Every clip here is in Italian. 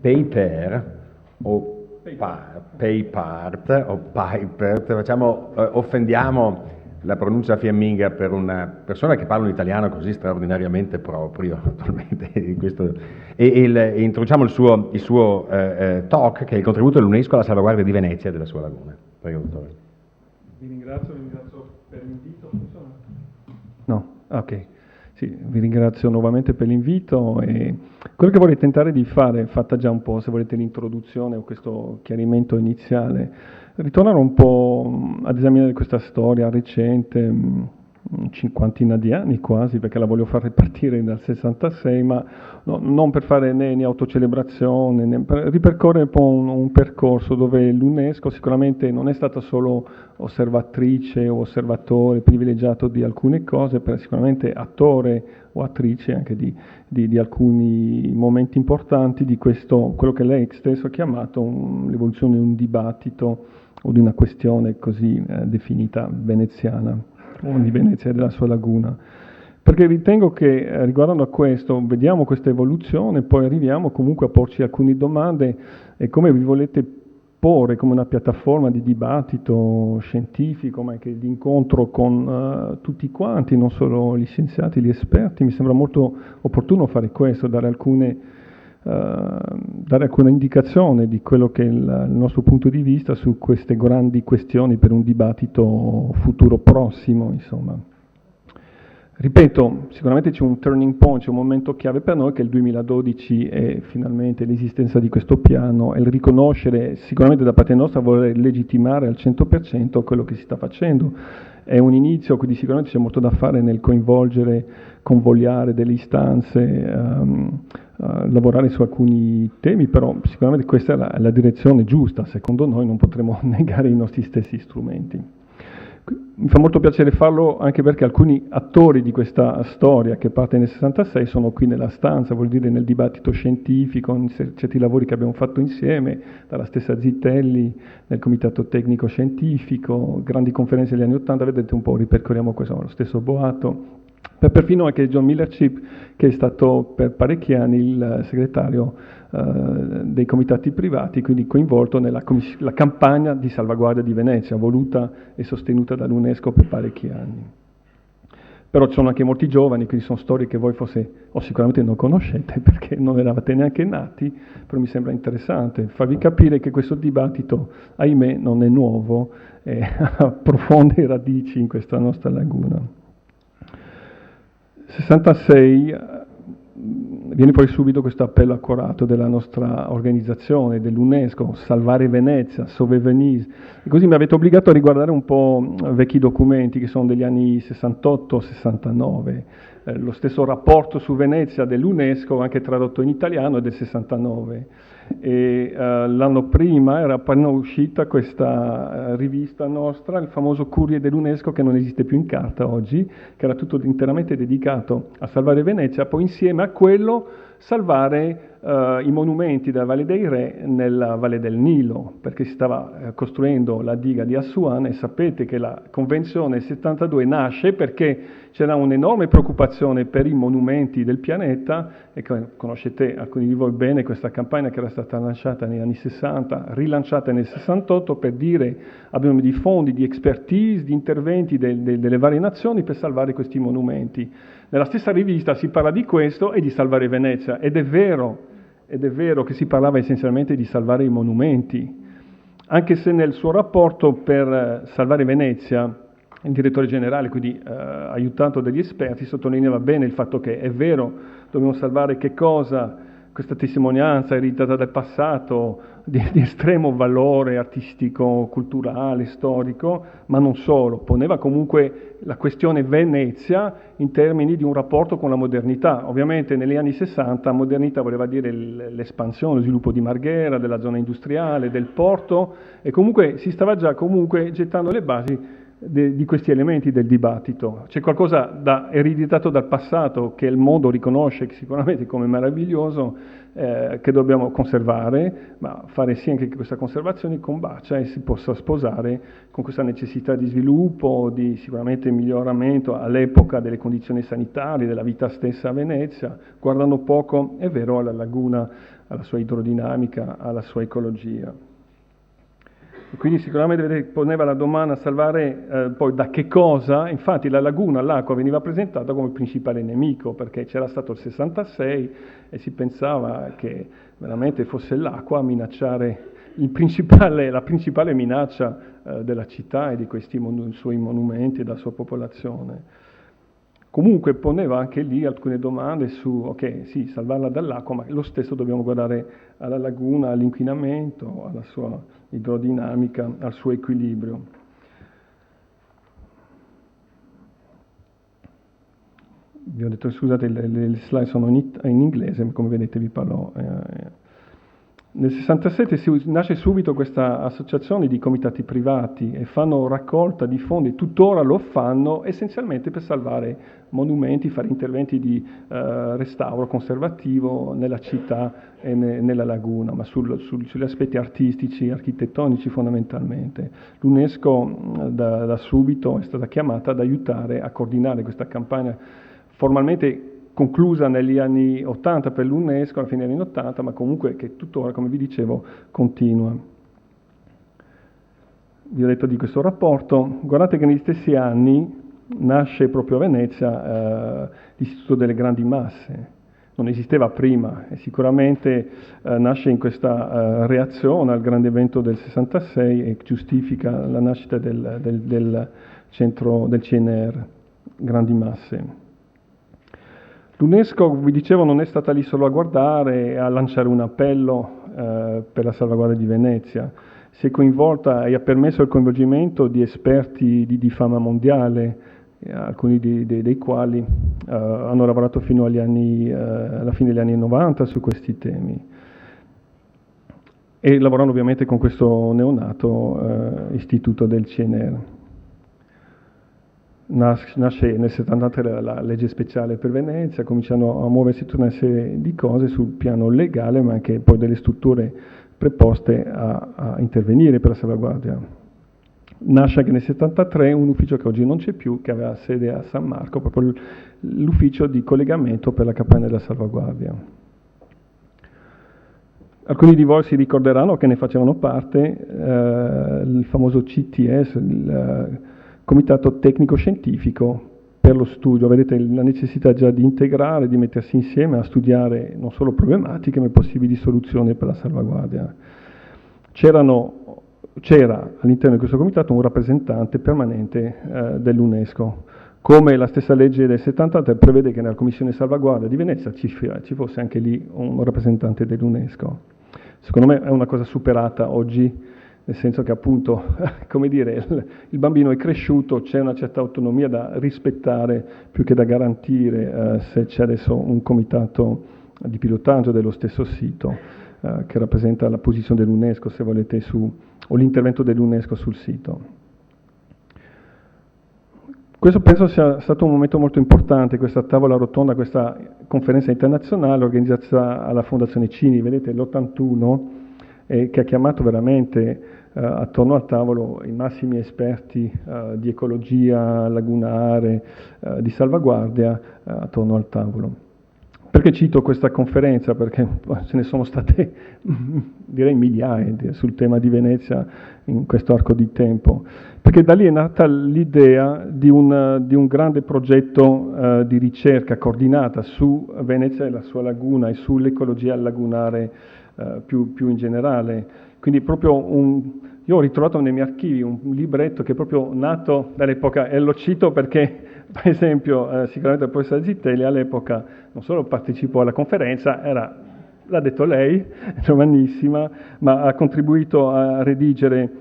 paper o papert o pipert, offendiamo la pronuncia fiamminga per una persona che parla un italiano così straordinariamente proprio, attualmente, e introduciamo il suo talk, che è il contributo dell'UNESCO alla salvaguardia di Venezia e della sua laguna. Prego, dottore. Vi ringrazio per l'invito. No, ok. Sì, vi ringrazio nuovamente per l'invito e quello che vorrei tentare di fare, fatta già un po', se volete, l'introduzione o questo chiarimento iniziale, ritornare un po' ad esaminare questa storia recente, cinquantina di anni quasi, perché la voglio far ripartire dal 66, ma non per fare né autocelebrazione, né per ripercorrere un po' un percorso dove l'UNESCO sicuramente non è stata solo osservatrice o osservatore privilegiato di alcune cose, però sicuramente attore o attrice anche di alcuni momenti importanti di questo, quello che lei stesso ha chiamato l'evoluzione di un dibattito o di una questione così definita veneziana, o di Venezia e della sua laguna. Perché ritengo che riguardando a questo, vediamo questa evoluzione, poi arriviamo comunque a porci alcune domande e come vi volete porre come una piattaforma di dibattito scientifico, ma anche di incontro con tutti quanti, non solo gli scienziati, gli esperti. Mi sembra molto opportuno fare questo, dare alcuna indicazione di quello che è il nostro punto di vista su queste grandi questioni per un dibattito futuro prossimo, insomma. Ripeto, sicuramente c'è un turning point, c'è un momento chiave per noi che è il 2012 e finalmente l'esistenza di questo piano e il riconoscere sicuramente da parte nostra voler legittimare al 100% quello che si sta facendo. È un inizio, quindi sicuramente c'è molto da fare nel coinvolgere, convogliare delle istanze, lavorare su alcuni temi, però sicuramente questa è la direzione giusta, secondo noi non potremo negare i nostri stessi strumenti. Mi fa molto piacere farlo anche perché alcuni attori di questa storia che parte nel 66 sono qui nella stanza, vuol dire nel dibattito scientifico, in certi lavori che abbiamo fatto insieme, dalla stessa Zitelli, nel comitato tecnico scientifico, grandi conferenze degli anni '80, vedete un po', ripercorriamo questo, lo stesso Boato, perfino anche John Miller Chip, che è stato per parecchi anni il segretario dei comitati privati, quindi coinvolto nella la campagna di salvaguardia di Venezia, voluta e sostenuta dall'UNESCO per parecchi anni. Però ci sono anche molti giovani, quindi sono storie che voi forse o sicuramente non conoscete perché non eravate neanche nati, però mi sembra interessante farvi capire che questo dibattito, ahimè, non è nuovo e ha profonde radici in questa nostra laguna. 66 viene poi subito questo appello accorato della nostra organizzazione, dell'UNESCO, Salvare Venezia, Sauver Venise, e così mi avete obbligato a riguardare un po' vecchi documenti che sono degli anni 68-69, lo stesso rapporto su Venezia dell'UNESCO, anche tradotto in italiano, è del 69. E l'anno prima era appena uscita questa rivista nostra, il famoso Courrier dell'UNESCO, che non esiste più in carta oggi, che era tutto interamente dedicato a salvare Venezia, poi insieme a quello salvare i monumenti della Valle dei Re nella Valle del Nilo, perché si stava costruendo la diga di Assuan e sapete che la Convenzione 72 nasce perché c'era un'enorme preoccupazione per i monumenti del pianeta, e conoscete alcuni di voi bene questa campagna che era stata lanciata negli anni 60, rilanciata nel 68 per dire abbiamo di fondi, di expertise, di interventi delle varie nazioni per salvare questi monumenti. Nella stessa rivista si parla di questo e di salvare Venezia, ed è vero che si parlava essenzialmente di salvare i monumenti, anche se nel suo rapporto per salvare Venezia il direttore generale, quindi aiutato dagli esperti, sottolineava bene il fatto che è vero, dobbiamo salvare che cosa? Questa testimonianza ereditata dal passato di estremo valore artistico, culturale, storico, ma non solo. Poneva comunque la questione Venezia in termini di un rapporto con la modernità. Ovviamente negli anni 60 modernità voleva dire l'espansione, lo sviluppo di Marghera, della zona industriale, del porto, e comunque si stava già comunque gettando le basi di questi elementi del dibattito. C'è qualcosa da ereditato dal passato che il mondo riconosce sicuramente come meraviglioso, che dobbiamo conservare, ma fare sì anche che questa conservazione combacia e si possa sposare con questa necessità di sviluppo, di sicuramente miglioramento all'epoca delle condizioni sanitarie, della vita stessa a Venezia, guardando poco, è vero, alla laguna alla sua idrodinamica, alla sua ecologia. E quindi sicuramente vedete, poneva la domanda a salvare poi da che cosa. Infatti la laguna, l'acqua veniva presentata come il principale nemico, perché c'era stato il 66 e si pensava che veramente fosse l'acqua a minacciare la principale minaccia della città e di questi suoi monumenti e della sua popolazione. Comunque poneva anche lì alcune domande su, ok, sì, salvarla dall'acqua, ma lo stesso dobbiamo guardare alla laguna, all'inquinamento, alla sua idrodinamica, al suo equilibrio. Vi ho detto, scusate, le slide sono in inglese, ma come vedete vi parlo. Nel 67 nasce subito questa associazione di comitati privati e fanno raccolta di fondi, tuttora lo fanno essenzialmente per salvare monumenti, fare interventi di restauro conservativo nella città e nella laguna, ma sugli aspetti artistici, architettonici fondamentalmente. L'UNESCO da subito è stata chiamata ad aiutare a coordinare questa campagna formalmente conclusa negli anni 80 per l'UNESCO, alla fine degli anni 80, ma comunque che tuttora, come vi dicevo, continua. Vi ho detto di questo rapporto. Guardate che negli stessi anni nasce proprio a Venezia l'Istituto delle Grandi Masse. Non esisteva prima e sicuramente nasce in questa reazione al grande evento del 66 e giustifica la nascita del centro del CNR, Grandi Masse. L'UNESCO, vi dicevo, non è stata lì solo a guardare e a lanciare un appello per la salvaguardia di Venezia. Si è coinvolta e ha permesso il coinvolgimento di esperti di fama mondiale, alcuni dei quali hanno lavorato fino alla fine degli anni 90 su questi temi. E lavorano ovviamente con questo neonato istituto del CNR. Nasce nel 73 la legge speciale per Venezia, cominciano a muoversi tutta una serie di cose sul piano legale, ma anche poi delle strutture preposte a intervenire per la salvaguardia. Nasce anche nel 73 un ufficio che oggi non c'è più, che aveva sede a San Marco, proprio l'ufficio di collegamento per la campagna della salvaguardia. Alcuni di voi si ricorderanno che ne facevano parte il famoso CTS, il Comitato Tecnico Scientifico per lo studio. Vedete la necessità già di integrare, di mettersi insieme a studiare non solo problematiche ma possibili soluzioni per la salvaguardia. C'era all'interno di questo comitato un rappresentante permanente dell'UNESCO, come la stessa legge del 73 prevede che nella Commissione Salvaguardia di Venezia ci fosse anche lì un rappresentante dell'UNESCO. Secondo me è una cosa superata oggi, nel senso che appunto, come dire, il bambino è cresciuto, c'è una certa autonomia da rispettare più che da garantire se c'è adesso un comitato di pilotaggio dello stesso sito che rappresenta la posizione dell'UNESCO, se volete, o l'intervento dell'UNESCO sul sito. Questo penso sia stato un momento molto importante, questa tavola rotonda, questa conferenza internazionale organizzata alla Fondazione Cini, vedete l'81, che ha chiamato veramente attorno al tavolo i massimi esperti di ecologia lagunare, di salvaguardia attorno al tavolo. Perché cito questa conferenza? Perché ce ne sono state, direi, migliaia sul tema di Venezia in questo arco di tempo. Perché da lì è nata l'idea di un grande progetto di ricerca coordinata su Venezia e la sua laguna e sull'ecologia lagunare più in generale. Quindi proprio io ho ritrovato nei miei archivi un libretto che è proprio nato dall'epoca, e lo cito perché, per esempio, sicuramente il professor Zitelli all'epoca non solo partecipò alla conferenza, l'ha detto lei, giovanissima, ma ha contribuito a redigere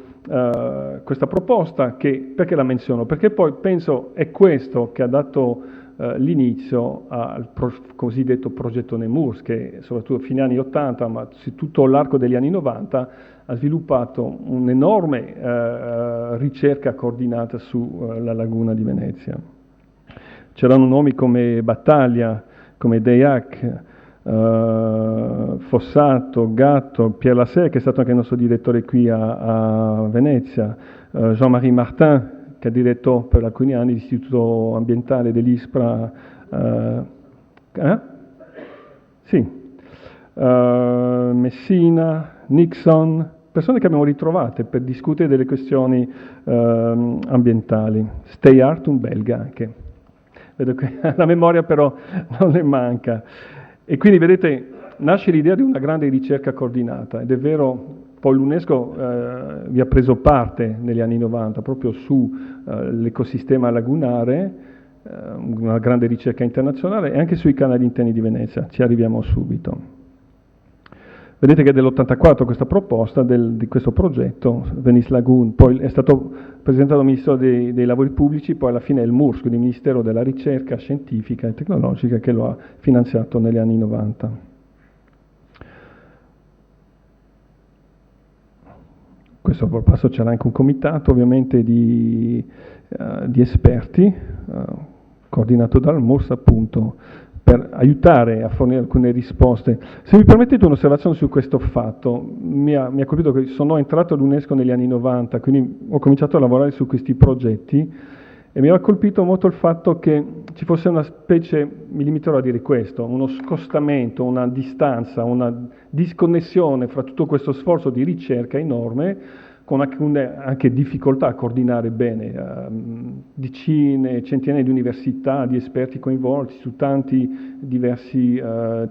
questa proposta, perché la menziono? Perché poi penso è questo che ha dato l'inizio al cosiddetto progetto Nemours, che soprattutto a fine anni 80, ma su tutto l'arco degli anni 90, ha sviluppato un'enorme ricerca coordinata sulla laguna di Venezia. C'erano nomi come Battaglia, come Deiac, Fossato, Gatto, Pierre Lasserre, che è stato anche il nostro direttore qui a Venezia, Jean-Marie Martin, che ha diretto per alcuni anni l'Istituto Ambientale dell'ISPRA. Sì. Messina, Nixon, persone che abbiamo ritrovate per discutere delle questioni ambientali. Stay Hart, un belga anche. Vedo che la memoria però non le manca. E quindi vedete, nasce l'idea di una grande ricerca coordinata, ed è vero, poi l'UNESCO vi ha preso parte negli anni 90 proprio sull'ecosistema lagunare, una grande ricerca internazionale, e anche sui canali interni di Venezia, ci arriviamo subito. Vedete che è dell'84 questa proposta di questo progetto, Venice Lagoon, poi è stato presentato al Ministero dei Lavori Pubblici, poi alla fine è il MURSS, quindi il Ministero della Ricerca Scientifica e Tecnologica, che lo ha finanziato negli anni 90. Questo passo c'era anche un comitato ovviamente di esperti, coordinato dal MURSS appunto, per aiutare a fornire alcune risposte. Se mi permettete un'osservazione su questo fatto, mi ha colpito che sono entrato all'UNESCO negli anni 90, quindi ho cominciato a lavorare su questi progetti, e mi ha colpito molto il fatto che ci fosse una specie, mi limiterò a dire questo, uno scostamento, una distanza, una disconnessione fra tutto questo sforzo di ricerca enorme, con anche difficoltà a coordinare bene decine, centinaia di università, di esperti coinvolti su tanti diversi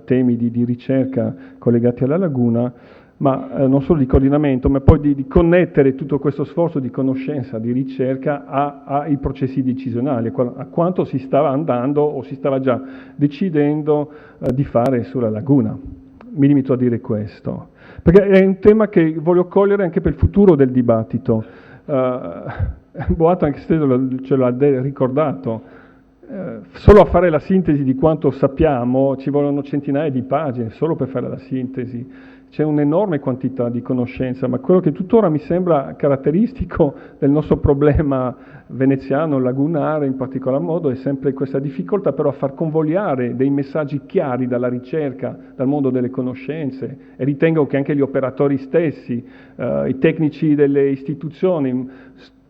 temi di ricerca collegati alla laguna, ma non solo di coordinamento, ma poi di connettere tutto questo sforzo di conoscenza, di ricerca ai processi decisionali, a quanto si stava andando o si stava già decidendo di fare sulla laguna. Mi limito a dire questo, perché è un tema che voglio cogliere anche per il futuro del dibattito. Boato anche stesso ce l'ha ricordato. Solo a fare la sintesi di quanto sappiamo ci vogliono centinaia di pagine, solo per fare la sintesi. C'è un'enorme quantità di conoscenza, ma quello che tuttora mi sembra caratteristico del nostro problema veneziano, lagunare in particolar modo, è sempre questa difficoltà però a far convogliare dei messaggi chiari dalla ricerca, dal mondo delle conoscenze, e ritengo che anche gli operatori stessi, i tecnici delle istituzioni,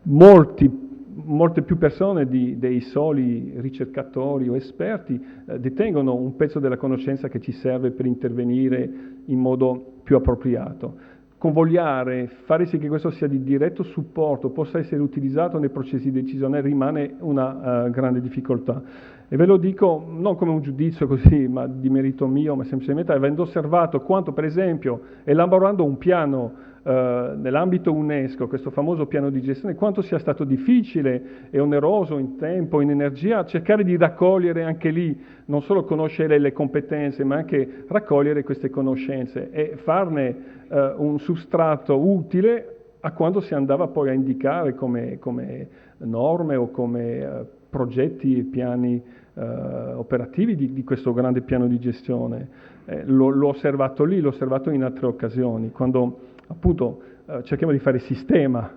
molte più persone dei soli ricercatori o esperti detengono un pezzo della conoscenza che ci serve per intervenire in modo più appropriato. Convogliare, fare sì che questo sia di diretto supporto, possa essere utilizzato nei processi decisionali, rimane una grande difficoltà. E ve lo dico non come un giudizio così, ma di merito mio, ma semplicemente avendo osservato quanto, per esempio, elaborando un piano nell'ambito UNESCO, questo famoso piano di gestione, quanto sia stato difficile e oneroso in tempo, in energia, cercare di raccogliere anche lì, non solo conoscere le competenze, ma anche raccogliere queste conoscenze e farne un substrato utile a quando si andava poi a indicare come norme o come progetti e piani operativi di questo grande piano di gestione. L'ho osservato lì, l'ho osservato in altre occasioni, quando appunto cerchiamo di fare sistema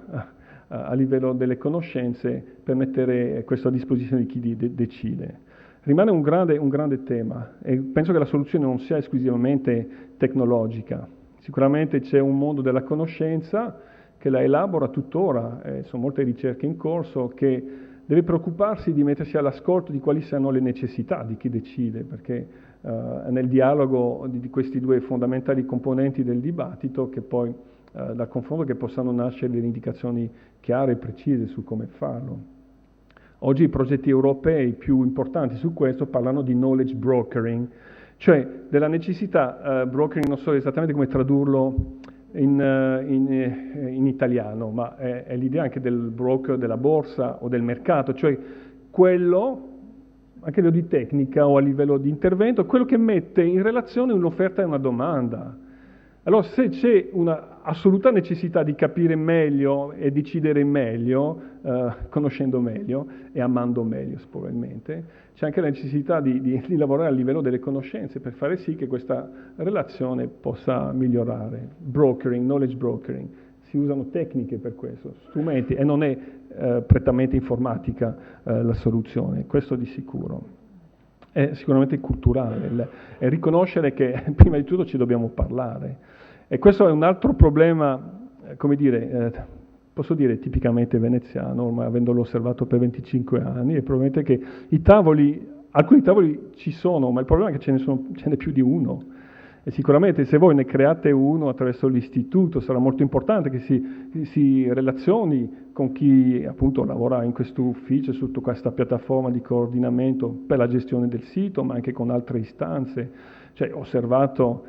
a livello delle conoscenze per mettere questo a disposizione di chi decide. Rimane un grande tema, e penso che la soluzione non sia esclusivamente tecnologica. Sicuramente c'è un mondo della conoscenza che la elabora tuttora, sono molte ricerche in corso, che deve preoccuparsi di mettersi all'ascolto di quali siano le necessità di chi decide, perché nel dialogo di questi due fondamentali componenti del dibattito, che poi dal confronto che possano nascere delle indicazioni chiare e precise su come farlo. Oggi i progetti europei più importanti su questo parlano di knowledge brokering, cioè della necessità, brokering non so esattamente come tradurlo in italiano, ma è l'idea anche del broker della borsa o del mercato, cioè quello, anche a livello di tecnica o a livello di intervento, quello che mette in relazione un'offerta e una domanda. Allora, se c'è una assoluta necessità di capire meglio e decidere meglio, conoscendo meglio e amando meglio probabilmente, c'è anche la necessità di lavorare a livello delle conoscenze per fare sì che questa relazione possa migliorare. Brokering, knowledge brokering, si usano tecniche per questo, strumenti, e non è prettamente informatica la soluzione, questo di sicuro. È sicuramente culturale, è riconoscere che prima di tutto ci dobbiamo parlare. E questo è un altro problema, come dire, posso dire tipicamente veneziano, ormai avendolo osservato per 25 anni, e probabilmente che alcuni tavoli ci sono, ma il problema è che ce n'è più di uno. E sicuramente se voi ne create uno attraverso l'istituto sarà molto importante che si relazioni con chi appunto lavora in questo ufficio, su questa piattaforma di coordinamento per la gestione del sito, ma anche con altre istanze. Cioè, ho osservato,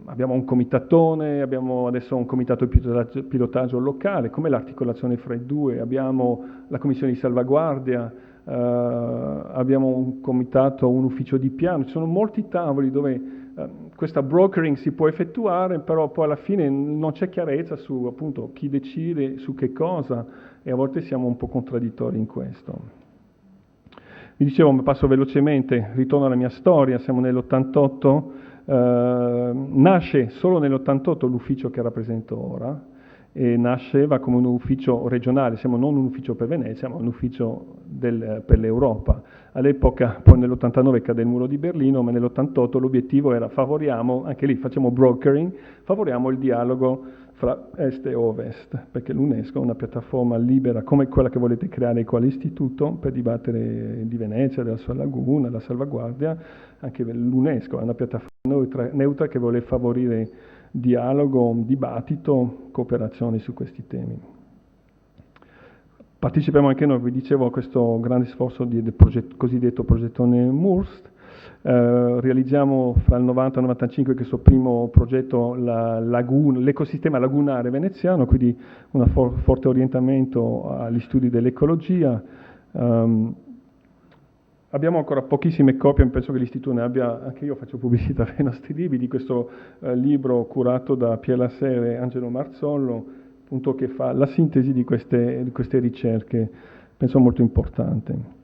abbiamo un comitatone, abbiamo adesso un comitato di pilotaggio locale, come l'articolazione fra i due, abbiamo la commissione di salvaguardia, abbiamo un comitato, un ufficio di piano, ci sono molti tavoli dove questa brokering si può effettuare, però poi alla fine non c'è chiarezza su appunto chi decide su che cosa e a volte siamo un po' contraddittori in questo. Vi dicevo, mi passo velocemente, ritorno alla mia storia, siamo nell'88, nasce solo nell'88 l'ufficio che rappresento ora, e nasceva come un ufficio regionale, siamo non un ufficio per Venezia, ma un ufficio per l'Europa. All'epoca, poi nell'89 cade il muro di Berlino, ma nell'88 l'obiettivo era favoriamo, anche lì facciamo brokering, favoriamo il dialogo fra est e ovest, perché l'UNESCO è una piattaforma libera come quella che volete creare qua all'istituto per dibattere di Venezia, della sua laguna, la salvaguardia. Anche l'UNESCO è una piattaforma neutra che vuole favorire dialogo, dibattito, cooperazione su questi temi. Partecipiamo anche noi, vi dicevo, a questo grande sforzo del cosiddetto progettone MURST. Realizziamo fra il 90 e il 95 questo primo progetto, l'ecosistema lagunare veneziano, quindi un forte orientamento agli studi dell'ecologia. Abbiamo ancora pochissime copie, penso che l'istituto ne abbia, anche io faccio pubblicità per i nostri libri, di questo libro curato da Pierre Lasserre e Angelo Marzollo, appunto, che fa la sintesi di queste ricerche, penso molto importante.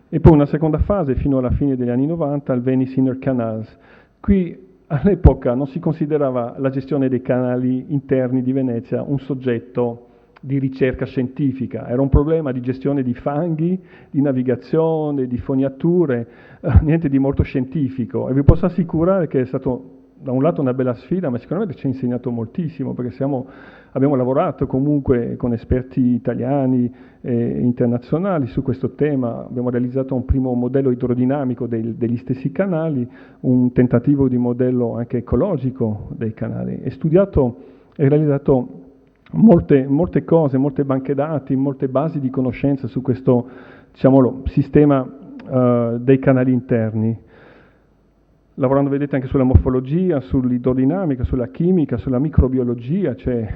E poi una seconda fase, fino alla fine degli anni 90, il Venice Inner Canals. Qui all'epoca non si considerava la gestione dei canali interni di Venezia un soggetto di ricerca scientifica, era un problema di gestione di fanghi, di navigazione, di fognature, niente di molto scientifico. E vi posso assicurare che è stato da un lato una bella sfida, ma sicuramente ci ha insegnato moltissimo, perché abbiamo lavorato comunque con esperti italiani e internazionali su questo tema, abbiamo realizzato un primo modello idrodinamico degli stessi canali, un tentativo di modello anche ecologico dei canali, e studiato e realizzato molte cose, molte banche dati, molte basi di conoscenza su questo, diciamolo, sistema dei canali interni. Lavorando, vedete, anche sulla morfologia, sull'idrodinamica, sulla chimica, sulla microbiologia, cioè,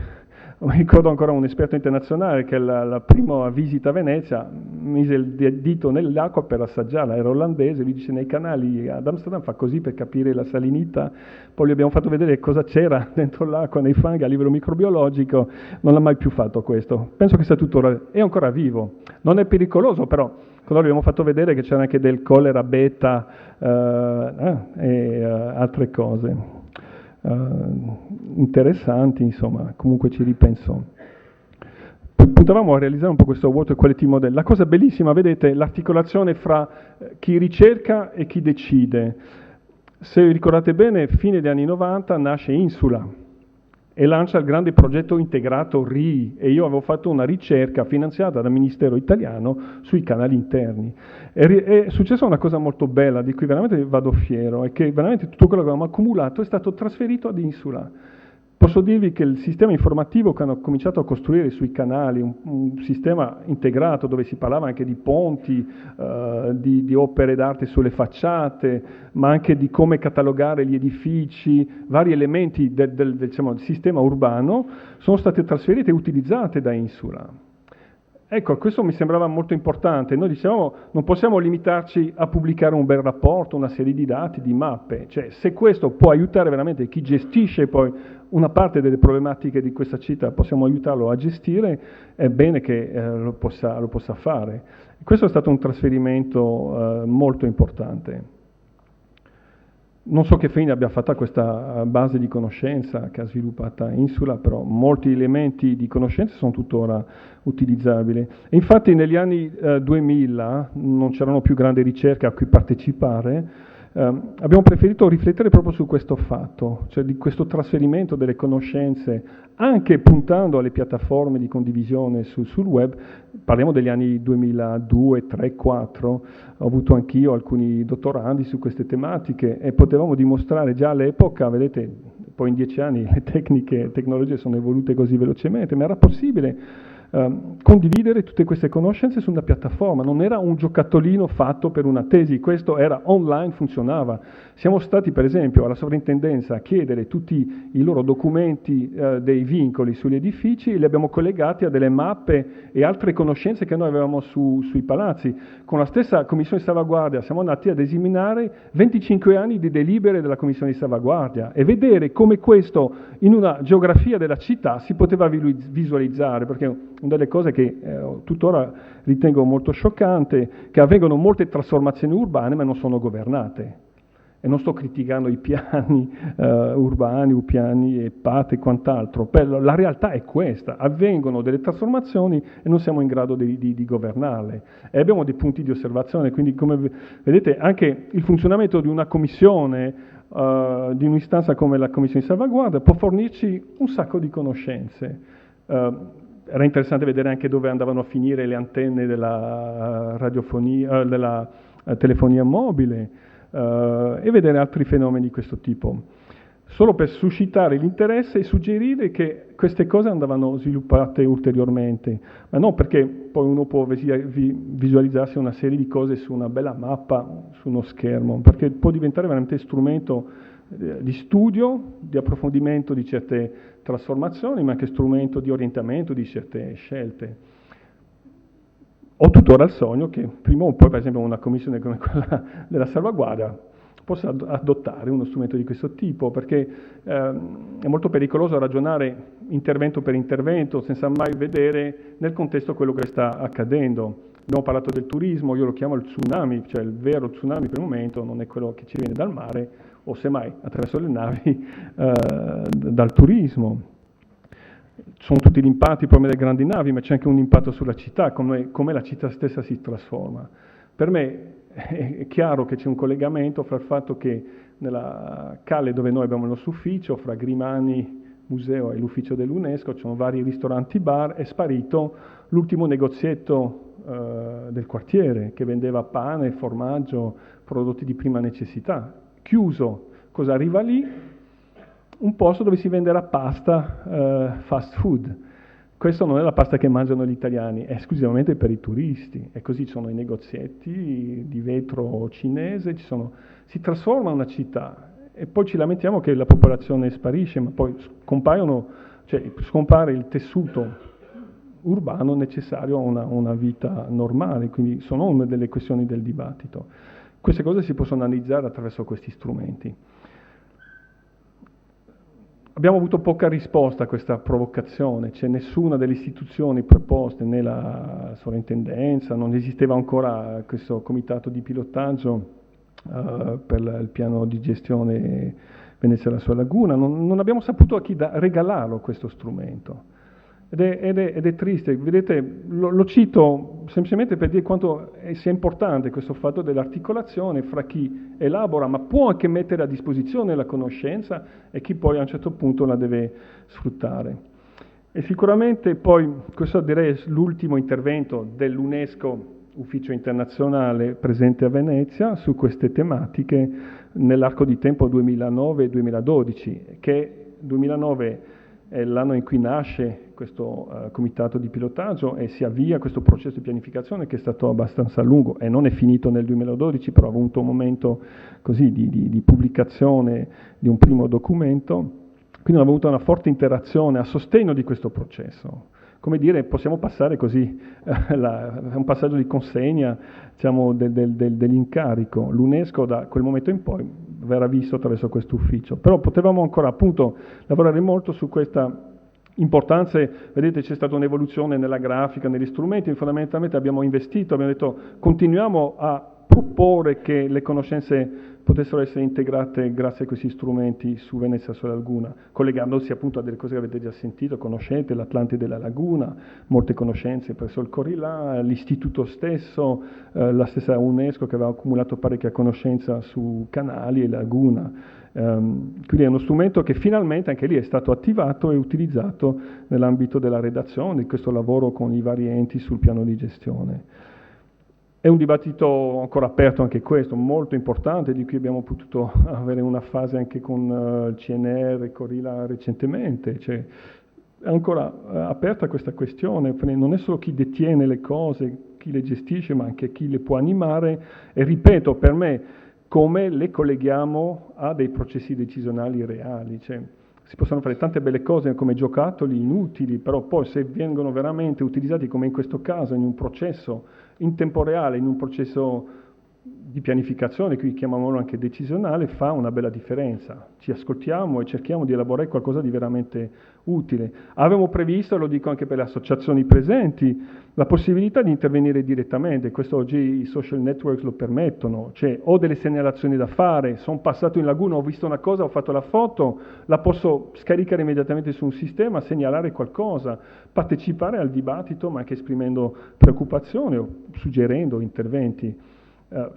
mi ricordo ancora un esperto internazionale che la prima visita a Venezia mise il dito nell'acqua per assaggiarla, era olandese, lui dice nei canali ad Amsterdam fa così per capire la salinità, poi gli abbiamo fatto vedere cosa c'era dentro l'acqua, nei fanghi a livello microbiologico, non ha mai più fatto questo. Penso che sia tuttora, è ancora vivo, non è pericoloso però, con loro abbiamo fatto vedere che c'era anche del collera beta e altre cose. Interessanti, insomma, comunque ci ripenso. Puntavamo a realizzare un po' questo water quality model. La cosa bellissima, vedete, l'articolazione fra chi ricerca e chi decide. Se vi ricordate bene, fine degli anni 90 nasce Insula e lancia il grande progetto integrato RI, e io avevo fatto una ricerca finanziata dal Ministero italiano sui canali interni. È successa una cosa molto bella, di cui veramente vado fiero, è che veramente tutto quello che avevamo accumulato è stato trasferito ad Insula. Posso dirvi che il sistema informativo che hanno cominciato a costruire sui canali, un sistema integrato dove si parlava anche di ponti, di opere d'arte sulle facciate, ma anche di come catalogare gli edifici, vari elementi del sistema urbano, sono state trasferite e utilizzate da Insula. Ecco, questo mi sembrava molto importante. Noi dicevamo non possiamo limitarci a pubblicare un bel rapporto, una serie di dati, di mappe. Cioè, se questo può aiutare veramente chi gestisce poi una parte delle problematiche di questa città, possiamo aiutarlo a gestire, è bene che lo possa fare. E questo è stato un trasferimento molto importante. Non so che fine abbia fatto questa base di conoscenza che ha sviluppata Insula, però molti elementi di conoscenza sono tuttora utilizzabili. E infatti negli anni 2000 non c'erano più grandi ricerche a cui partecipare, Abbiamo preferito riflettere proprio su questo fatto, cioè di questo trasferimento delle conoscenze, anche puntando alle piattaforme di condivisione sul web. Parliamo degli anni 2002, 3, 4, ho avuto anch'io alcuni dottorandi su queste tematiche e potevamo dimostrare già all'epoca, vedete, poi in 10 anni le tecnologie sono evolute così velocemente, ma era possibile condividere tutte queste conoscenze su una piattaforma, non era un giocattolino fatto per una tesi, questo era online, funzionava. Siamo stati per esempio alla sovrintendenza a chiedere tutti i loro documenti dei vincoli sugli edifici e li abbiamo collegati a delle mappe e altre conoscenze che noi avevamo sui palazzi. Con la stessa commissione di salvaguardia siamo andati ad esaminare 25 anni di delibere della commissione di salvaguardia e vedere come questo in una geografia della città si poteva visualizzare, perché una delle cose che tuttora ritengo molto scioccante, che avvengono molte trasformazioni urbane ma non sono governate. E non sto criticando i piani urbani, o piani e PAT e quant'altro, la realtà è questa, avvengono delle trasformazioni e non siamo in grado di governarle. E abbiamo dei punti di osservazione, quindi come vedete anche il funzionamento di una commissione, di un'istanza come la commissione di salvaguardia può fornirci un sacco di conoscenze. Era interessante vedere anche dove andavano a finire le antenne della radiofonia, della telefonia mobile e vedere altri fenomeni di questo tipo. Solo per suscitare l'interesse e suggerire che queste cose andavano sviluppate ulteriormente, ma non perché poi uno può visualizzarsi una serie di cose su una bella mappa, su uno schermo, perché può diventare veramente strumento di studio, di approfondimento di certe trasformazioni, ma anche strumento di orientamento di certe scelte. Ho tuttora il sogno che prima o poi, per esempio, una commissione come quella della salvaguardia possa adottare uno strumento di questo tipo, perché è molto pericoloso ragionare intervento per intervento senza mai vedere nel contesto quello che sta accadendo. Abbiamo parlato del turismo, io lo chiamo il tsunami, cioè il vero tsunami per il momento non è quello che ci viene dal mare, o semmai attraverso le navi dal turismo. Sono tutti gli impatti, i problemi delle grandi navi, ma c'è anche un impatto sulla città, come la città stessa si trasforma. Per me è chiaro che c'è un collegamento fra il fatto che nella Calle, dove noi abbiamo il nostro ufficio, fra Grimani Museo e l'ufficio dell'UNESCO, ci sono vari ristoranti bar, è sparito l'ultimo negozietto del quartiere che vendeva pane, formaggio, prodotti di prima necessità. Chiuso, cosa arriva lì? Un posto dove si venderà pasta fast food. Questo non è la pasta che mangiano gli italiani, è esclusivamente per i turisti. E così ci sono i negozietti di vetro cinese, si trasforma una città. E poi ci lamentiamo che la popolazione sparisce, ma poi scompare il tessuto urbano necessario a una vita normale, quindi sono una delle questioni del dibattito. Queste cose si possono analizzare attraverso questi strumenti. Abbiamo avuto poca risposta a questa provocazione, c'è nessuna delle istituzioni preposte, né la sovrintendenza, non esisteva ancora questo comitato di pilotaggio per il piano di gestione Venezia e la sua laguna, non abbiamo saputo a chi regalarlo questo strumento. Ed è triste, vedete, lo cito semplicemente per dire quanto sia importante questo fatto dell'articolazione fra chi elabora, ma può anche mettere a disposizione la conoscenza e chi poi a un certo punto la deve sfruttare. E sicuramente poi, questo direi è l'ultimo intervento dell'UNESCO, ufficio internazionale presente a Venezia, su queste tematiche nell'arco di tempo 2009-2012, che 2009 è l'anno in cui nasce questo comitato di pilotaggio e si avvia questo processo di pianificazione che è stato abbastanza lungo e non è finito nel 2012, però ha avuto un momento così di pubblicazione di un primo documento, quindi abbiamo avuto una forte interazione a sostegno di questo processo. Come dire, possiamo passare così, è un passaggio di consegna, diciamo, dell'incarico. L'UNESCO da quel momento in poi verrà visto attraverso questo ufficio. Però potevamo ancora appunto lavorare molto su questa importanza. Vedete, c'è stata un'evoluzione nella grafica, negli strumenti, fondamentalmente abbiamo investito, abbiamo detto continuiamo a proporre che le conoscenze potessero essere integrate grazie a questi strumenti su Venezia sulla Laguna, collegandosi appunto a delle cose che avete già sentito, conoscete, l'Atlantide della Laguna, molte conoscenze presso il Corrilà, l'istituto stesso, la stessa UNESCO che aveva accumulato parecchia conoscenza su canali e laguna. Quindi è uno strumento che finalmente anche lì è stato attivato e utilizzato nell'ambito della redazione, di questo lavoro con i vari enti sul piano di gestione. È un dibattito ancora aperto anche questo, molto importante, di cui abbiamo potuto avere una fase anche con il CNR e Corilla recentemente. Cioè, è ancora aperta questa questione, non è solo chi detiene le cose, chi le gestisce, ma anche chi le può animare. E ripeto, per me, come le colleghiamo a dei processi decisionali reali. Cioè, si possono fare tante belle cose come giocattoli inutili, però poi se vengono veramente utilizzati, come in questo caso, in un processo in tempo reale, in un processo di pianificazione, qui chiamiamolo anche decisionale, fa una bella differenza. Ci ascoltiamo e cerchiamo di elaborare qualcosa di veramente utile. Avevamo previsto, lo dico anche per le associazioni presenti, la possibilità di intervenire direttamente. Questo oggi i social networks lo permettono. Cioè, ho delle segnalazioni da fare, sono passato in laguna, ho visto una cosa, ho fatto la foto, la posso scaricare immediatamente su un sistema, segnalare qualcosa, partecipare al dibattito, ma anche esprimendo preoccupazione o suggerendo interventi.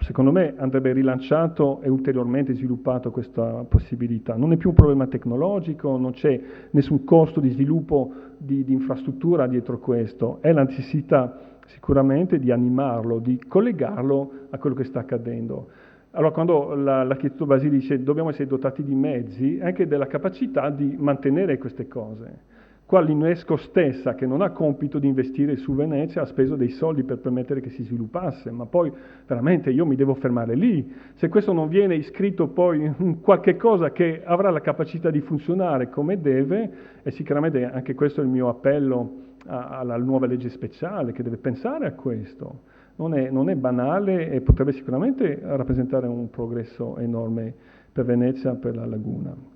Secondo me andrebbe rilanciato e ulteriormente sviluppato questa possibilità. Non è più un problema tecnologico, non c'è nessun costo di sviluppo di infrastruttura dietro questo, è la necessità sicuramente di animarlo, di collegarlo a quello che sta accadendo. Allora quando l'architetto Basili dice dobbiamo essere dotati di mezzi, anche della capacità di mantenere queste cose. Qua l'UNESCO stessa, che non ha compito di investire su Venezia, ha speso dei soldi per permettere che si sviluppasse, ma poi veramente io mi devo fermare lì. Se questo non viene iscritto poi in qualche cosa che avrà la capacità di funzionare come deve, e sicuramente anche questo è il mio appello alla nuova legge speciale, che deve pensare a questo. Non è banale e potrebbe sicuramente rappresentare un progresso enorme per Venezia, per la laguna.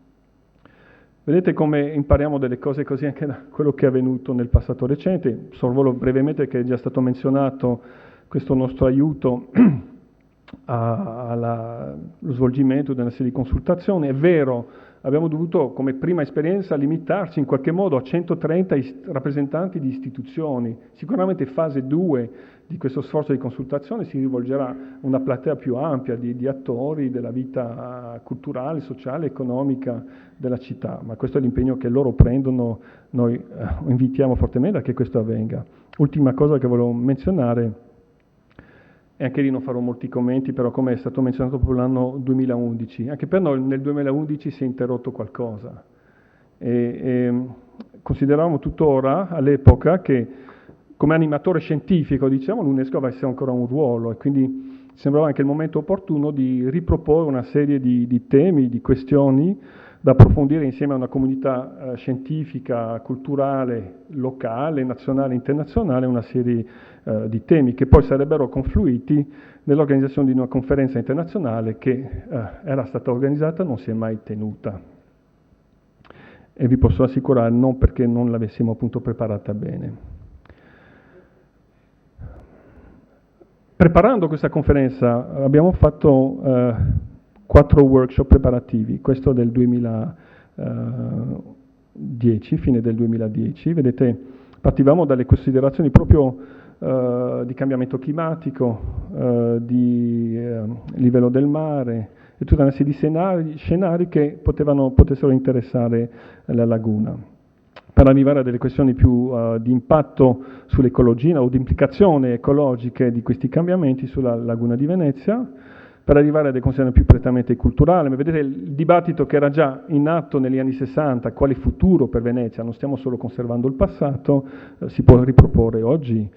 Vedete come impariamo delle cose così anche da quello che è avvenuto nel passato recente. Sorvolo brevemente che è già stato menzionato questo nostro aiuto allo svolgimento di una serie di consultazioni. È vero, abbiamo dovuto come prima esperienza limitarci in qualche modo a 130 rappresentanti di istituzioni. Sicuramente fase 2 di questo sforzo di consultazione si rivolgerà a una platea più ampia di attori della vita culturale, sociale, economica della città, ma questo è l'impegno che loro prendono, noi invitiamo fortemente a che questo avvenga. Ultima cosa che volevo menzionare, e anche lì non farò molti commenti, però come è stato menzionato proprio l'anno 2011, anche per noi nel 2011 si è interrotto qualcosa e consideravamo tuttora all'epoca che come animatore scientifico, diciamo, l'UNESCO avesse ancora un ruolo e quindi sembrava anche il momento opportuno di riproporre una serie di temi, di questioni da approfondire insieme a una comunità scientifica, culturale, locale, nazionale, internazionale, una serie di temi che poi sarebbero confluiti nell'organizzazione di una conferenza internazionale che era stata organizzata, non si è mai tenuta. E vi posso assicurare non perché non l'avessimo appunto preparata bene. Preparando questa conferenza abbiamo fatto 4 workshop preparativi, questo del 2010, fine del 2010. Vedete, partivamo dalle considerazioni proprio di cambiamento climatico, di livello del mare e tutta una serie di scenari che potessero interessare la laguna, per arrivare a delle questioni più di impatto sull'ecologia o di implicazioni ecologiche di questi cambiamenti sulla laguna di Venezia, per arrivare a delle considerazioni più prettamente culturali. Ma vedete il dibattito che era già in atto negli anni 60, quale futuro per Venezia, non stiamo solo conservando il passato, si può riproporre oggi,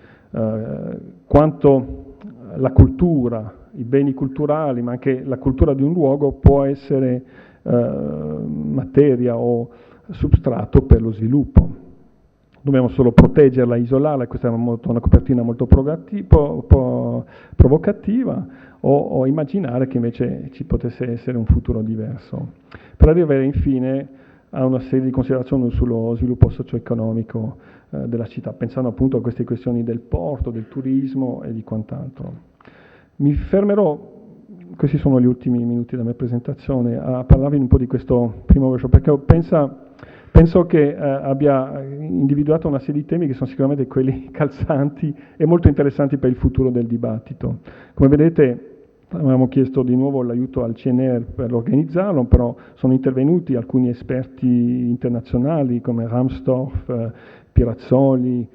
quanto la cultura, i beni culturali, ma anche la cultura di un luogo può essere materia o substrato per lo sviluppo. Dobbiamo solo proteggerla, isolarla, questa è una copertina molto provocativa, o immaginare che invece ci potesse essere un futuro diverso. Per arrivare infine a una serie di considerazioni sullo sviluppo socio-economico della città, pensando appunto a queste questioni del porto, del turismo e di quant'altro. Mi fermerò questi sono gli ultimi minuti della mia presentazione, a parlarvi un po' di questo primo workshop, perché penso che abbia individuato una serie di temi che sono sicuramente quelli calzanti e molto interessanti per il futuro del dibattito. Come vedete, avevamo chiesto di nuovo l'aiuto al CNR per organizzarlo, però sono intervenuti alcuni esperti internazionali come Ramsdorff, Pirazzoli,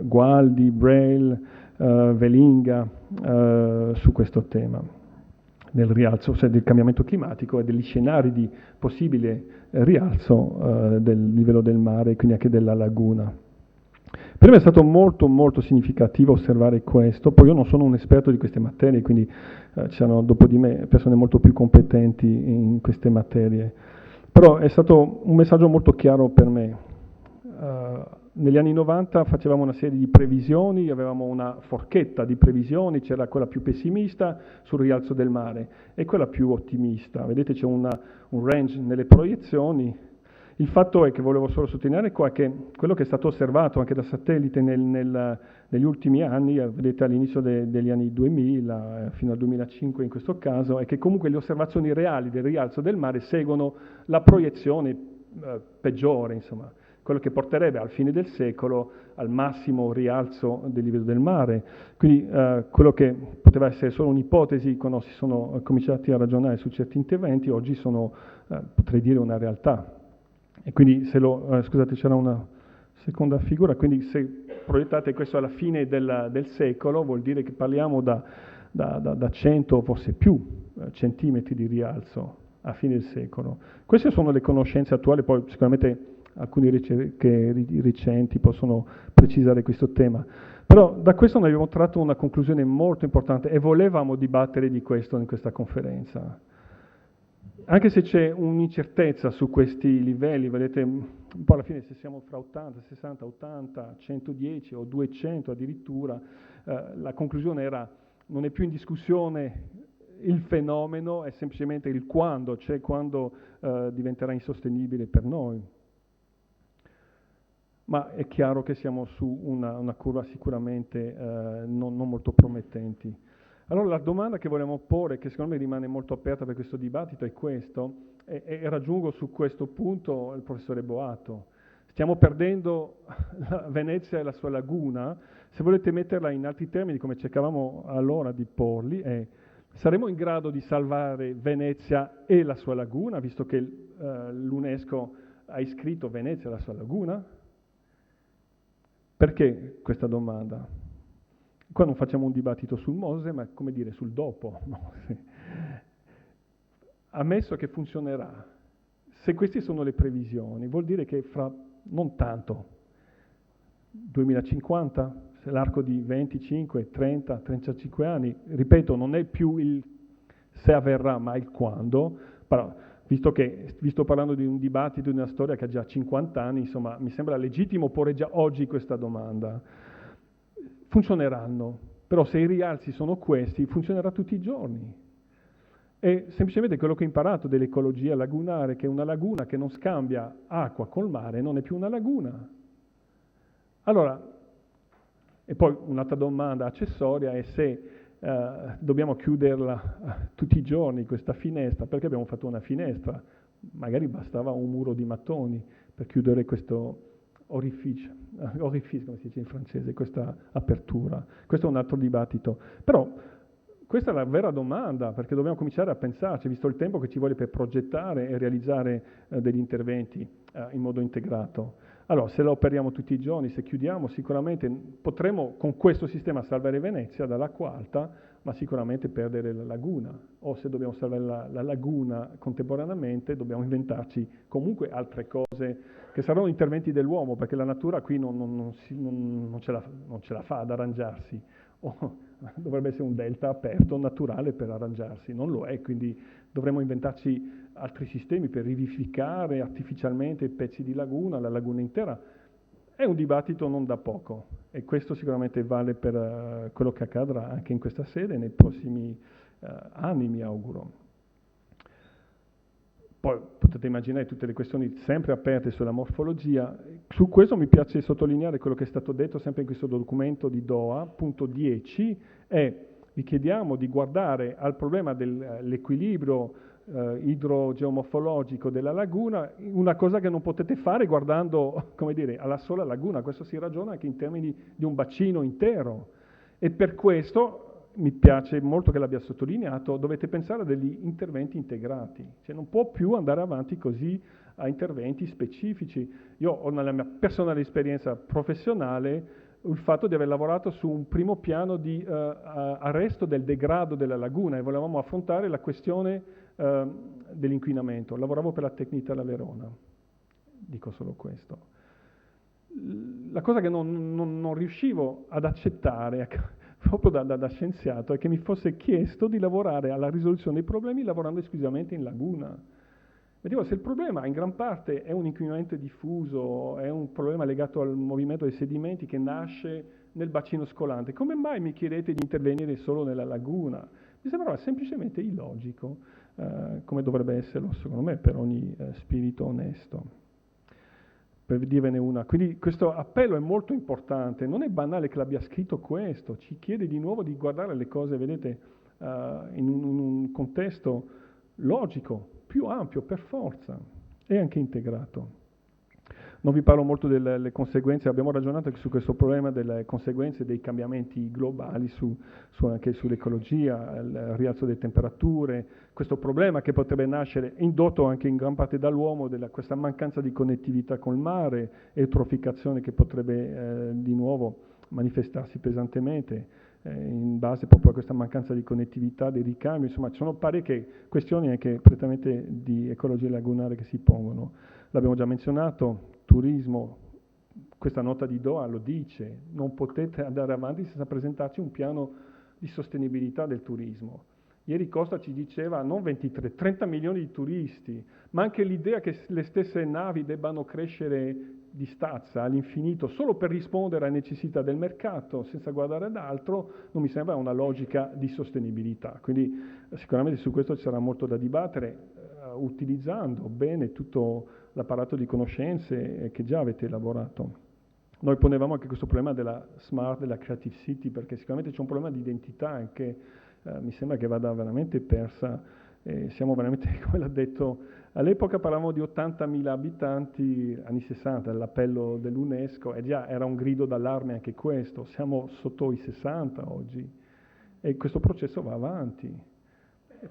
Gualdi, Braille, Velinga su questo tema del rialzo, cioè del cambiamento climatico e degli scenari di possibile rialzo del livello del mare e quindi anche della laguna. Per me è stato molto molto significativo osservare questo, poi io non sono un esperto di queste materie, quindi ci sono dopo di me persone molto più competenti in queste materie, però è stato un messaggio molto chiaro per me. Negli anni 90 facevamo una serie di previsioni, avevamo una forchetta di previsioni, c'era quella più pessimista sul rialzo del mare e quella più ottimista. Vedete c'è un range nelle proiezioni. Il fatto è che volevo solo sottolineare qua che quello che è stato osservato anche da satellite negli ultimi anni, vedete all'inizio degli anni 2000 fino al 2005 in questo caso, è che comunque le osservazioni reali del rialzo del mare seguono la proiezione peggiore, insomma, quello che porterebbe al fine del secolo al massimo rialzo del livello del mare. Quindi quello che poteva essere solo un'ipotesi quando si sono cominciati a ragionare su certi interventi, oggi sono, potrei dire, una realtà. E quindi scusate, c'era una seconda figura, quindi se proiettate questo alla fine del secolo, vuol dire che parliamo da 100, forse più, centimetri di rialzo a fine del secolo. Queste sono le conoscenze attuali, poi sicuramente alcune ricerche recenti possono precisare questo tema. Però da questo noi abbiamo tratto una conclusione molto importante e volevamo dibattere di questo in questa conferenza. Anche se c'è un'incertezza su questi livelli, vedete un po' alla fine se siamo fra 80, 60, 80, 110 o 200 addirittura, la conclusione era non è più in discussione il fenomeno, è semplicemente il quando, cioè quando diventerà insostenibile per noi. Ma è chiaro che siamo su una curva sicuramente non molto promettenti. Allora la domanda che vogliamo porre, che secondo me rimane molto aperta per questo dibattito, è questo, e raggiungo su questo punto il professore Boato. Stiamo perdendo Venezia e la sua laguna. Se volete metterla in altri termini, come cercavamo allora di porli, saremo in grado di salvare Venezia e la sua laguna, visto che l'UNESCO ha iscritto Venezia e la sua laguna? Perché questa domanda? Qua non facciamo un dibattito sul Mose, ma come dire sul dopo. Ammesso che funzionerà, se queste sono le previsioni, vuol dire che fra non tanto, 2050, se l'arco di 25, 30, 35 anni, ripeto, non è più il se avverrà, ma il quando, però visto che vi sto parlando di un dibattito, di una storia che ha già 50 anni, insomma, mi sembra legittimo porre già oggi questa domanda. Funzioneranno, però se i rialzi sono questi, funzionerà tutti i giorni. E semplicemente quello che ho imparato dell'ecologia lagunare, che una laguna che non scambia acqua col mare non è più una laguna. Allora, e poi un'altra domanda accessoria è se dobbiamo chiuderla tutti i giorni questa finestra, perché abbiamo fatto una finestra, magari bastava un muro di mattoni per chiudere questo orificio, come si dice in francese, questa apertura. Questo è un altro dibattito. Però questa è la vera domanda, perché dobbiamo cominciare a pensarci, visto il tempo che ci vuole per progettare e realizzare degli interventi in modo integrato. Allora, se lo operiamo tutti i giorni, se chiudiamo, sicuramente potremo con questo sistema salvare Venezia dall'acqua alta, ma sicuramente perdere la laguna. O se dobbiamo salvare la laguna contemporaneamente, dobbiamo inventarci comunque altre cose che saranno interventi dell'uomo, perché la natura qui non ce la fa ad arrangiarsi. Dovrebbe essere un delta aperto, naturale per arrangiarsi, non lo è, quindi dovremmo inventarci altri sistemi per rivivificare artificialmente pezzi di laguna, la laguna intera. È un dibattito non da poco e questo sicuramente vale per quello che accadrà anche in questa sede nei prossimi anni, mi auguro. Poi potete immaginare tutte le questioni sempre aperte sulla morfologia. Su questo mi piace sottolineare quello che è stato detto sempre in questo documento di Doha, punto 10, è vi chiediamo di guardare al problema dell'equilibrio idrogeomorfologico della laguna, una cosa che non potete fare guardando, come dire, alla sola laguna. Questo si ragiona anche in termini di un bacino intero, e per questo mi piace molto che l'abbia sottolineato, dovete pensare a degli interventi integrati, cioè non può più andare avanti così a interventi specifici. Io ho nella mia personale esperienza professionale il fatto di aver lavorato su un primo piano di arresto del degrado della laguna, e volevamo affrontare la questione dell'inquinamento. Lavoravo per la Tecnitala Verona, dico solo questo. La cosa che non riuscivo ad accettare proprio da scienziato è che mi fosse chiesto di lavorare alla risoluzione dei problemi lavorando esclusivamente in laguna. Ma dico, se il problema in gran parte è un inquinamento diffuso, è un problema legato al movimento dei sedimenti che nasce nel bacino scolante, come mai mi chiedete di intervenire solo nella laguna? Mi sembrava semplicemente illogico, come dovrebbe esserlo secondo me per ogni spirito onesto. Per dirvene una. Quindi questo appello è molto importante, non è banale che l'abbia scritto questo, ci chiede di nuovo di guardare le cose, vedete, in un contesto logico, più ampio, per forza, e anche integrato. Non vi parlo molto delle conseguenze, abbiamo ragionato anche su questo problema delle conseguenze dei cambiamenti globali anche sull'ecologia, il rialzo delle temperature, questo problema che potrebbe nascere, indotto anche in gran parte dall'uomo, questa mancanza di connettività col mare, eutroficazione che potrebbe di nuovo manifestarsi pesantemente in base proprio a questa mancanza di connettività, dei ricambi. Insomma, ci sono parecchie questioni anche prettamente di ecologia lagunare che si pongono. L'abbiamo già menzionato, turismo, questa nota di Doha lo dice, non potete andare avanti senza presentarci un piano di sostenibilità del turismo. Ieri Costa ci diceva non 23, 30 milioni di turisti, ma anche l'idea che le stesse navi debbano crescere di stazza all'infinito solo per rispondere alle necessità del mercato senza guardare ad altro, non mi sembra una logica di sostenibilità. Quindi sicuramente su questo ci sarà molto da dibattere, utilizzando bene tutto l'apparato di conoscenze che già avete elaborato. Noi ponevamo anche questo problema della smart, della creative city, perché sicuramente c'è un problema di identità che mi sembra che vada veramente persa. Siamo veramente, come l'ha detto, all'epoca parlavamo di 80.000 abitanti, anni 60, l'appello dell'UNESCO, e già era un grido d'allarme anche questo, siamo sotto i 60 oggi, e questo processo va avanti.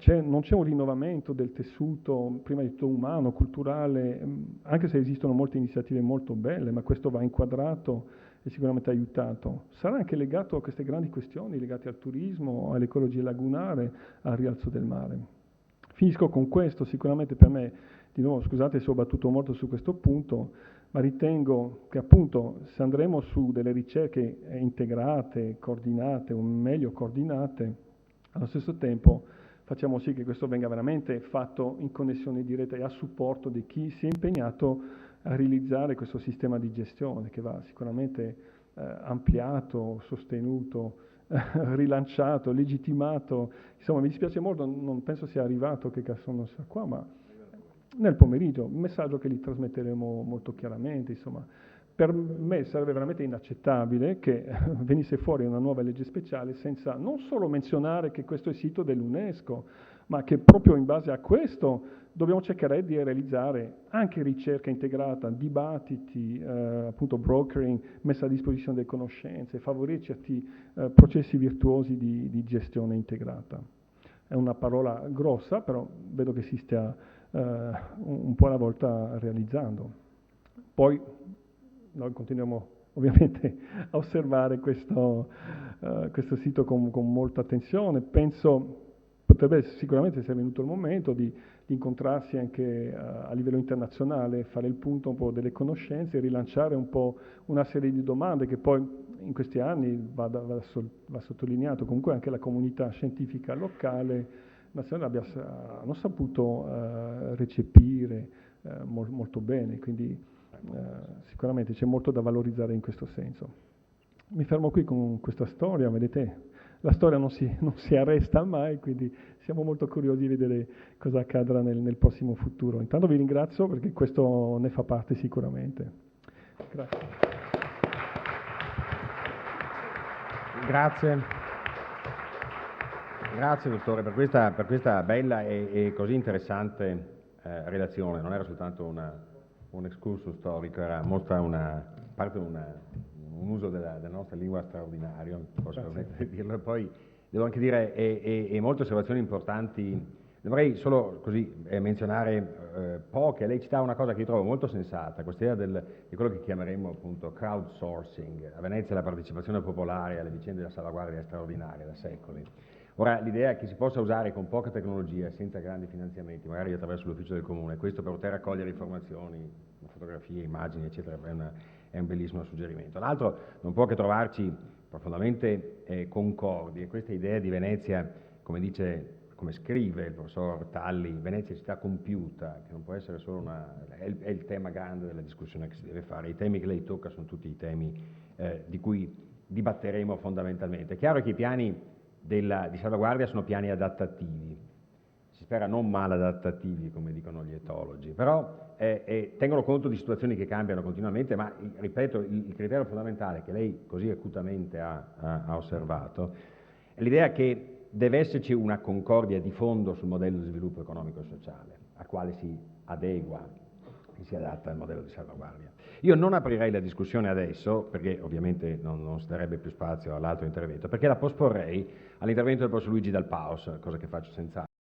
Non c'è un rinnovamento del tessuto, prima di tutto umano, culturale, anche se esistono molte iniziative molto belle, ma questo va inquadrato e sicuramente aiutato. Sarà anche legato a queste grandi questioni legate al turismo, all'ecologia lagunare, al rialzo del mare. Finisco con questo, sicuramente per me, di nuovo scusate se ho battuto molto su questo punto, ma ritengo che appunto se andremo su delle ricerche integrate, coordinate o meglio coordinate, allo stesso tempo facciamo sì che questo venga veramente fatto in connessione diretta e a supporto di chi si è impegnato a realizzare questo sistema di gestione che va sicuramente ampliato, sostenuto, rilanciato, legittimato. Insomma, mi dispiace molto, non penso sia arrivato, che cazzo non sia qua, ma nel pomeriggio, un messaggio che gli trasmetteremo molto chiaramente, insomma. Per me sarebbe veramente inaccettabile che venisse fuori una nuova legge speciale senza non solo menzionare che questo è sito dell'UNESCO, ma che proprio in base a questo dobbiamo cercare di realizzare anche ricerca integrata, dibattiti, appunto brokering, messa a disposizione delle conoscenze, favorire certi processi virtuosi di gestione integrata. È una parola grossa, però vedo che si stia un po' alla volta realizzando. Poi noi continuiamo ovviamente a osservare questo sito con molta attenzione. Penso potrebbe sicuramente sia venuto il momento di incontrarsi anche a livello internazionale, fare il punto un po' delle conoscenze e rilanciare un po' una serie di domande che poi in questi anni va sottolineato. Comunque anche la comunità scientifica locale nazionale hanno saputo recepire molto bene, quindi sicuramente c'è molto da valorizzare in questo senso. Mi fermo qui con questa storia, vedete, la storia non si arresta mai, quindi siamo molto curiosi di vedere cosa accadrà nel prossimo futuro. Intanto vi ringrazio perché questo ne fa parte sicuramente. Grazie. Grazie. Grazie dottore per questa bella e così interessante relazione. Non era soltanto un excursus storico, mostra un uso della nostra lingua straordinario, posso permettere di dirlo. E poi devo anche dire molte osservazioni importanti. Dovrei solo così menzionare poche. Lei citava una cosa che io trovo molto sensata, questa idea di quello che chiameremmo appunto crowdsourcing. A Venezia la partecipazione popolare alle vicende della salvaguardia è straordinaria da secoli. Ora, l'idea è che si possa usare con poca tecnologia e senza grandi finanziamenti, magari attraverso l'ufficio del comune, questo per poter raccogliere informazioni, fotografie, immagini, eccetera, è un bellissimo suggerimento. L'altro non può che trovarci profondamente concordi, e questa idea di Venezia, come scrive il professor Talli, Venezia è città compiuta, che non può essere solo è il tema grande della discussione che si deve fare. I temi che lei tocca sono tutti i temi di cui dibatteremo fondamentalmente. È chiaro che i piani di salvaguardia sono piani adattativi, si spera non maladattativi come dicono gli etologi, però tengono conto di situazioni che cambiano continuamente, ma ripeto, il criterio fondamentale che lei così acutamente ha osservato è l'idea che deve esserci una concordia di fondo sul modello di sviluppo economico e sociale, a quale si adegua e si adatta al modello di salvaguardia. Io non aprirei la discussione adesso, perché ovviamente non si darebbe più spazio all'altro intervento, perché la posporrei all'intervento del professor Luigi Dal Paus, cosa che faccio senz'altro.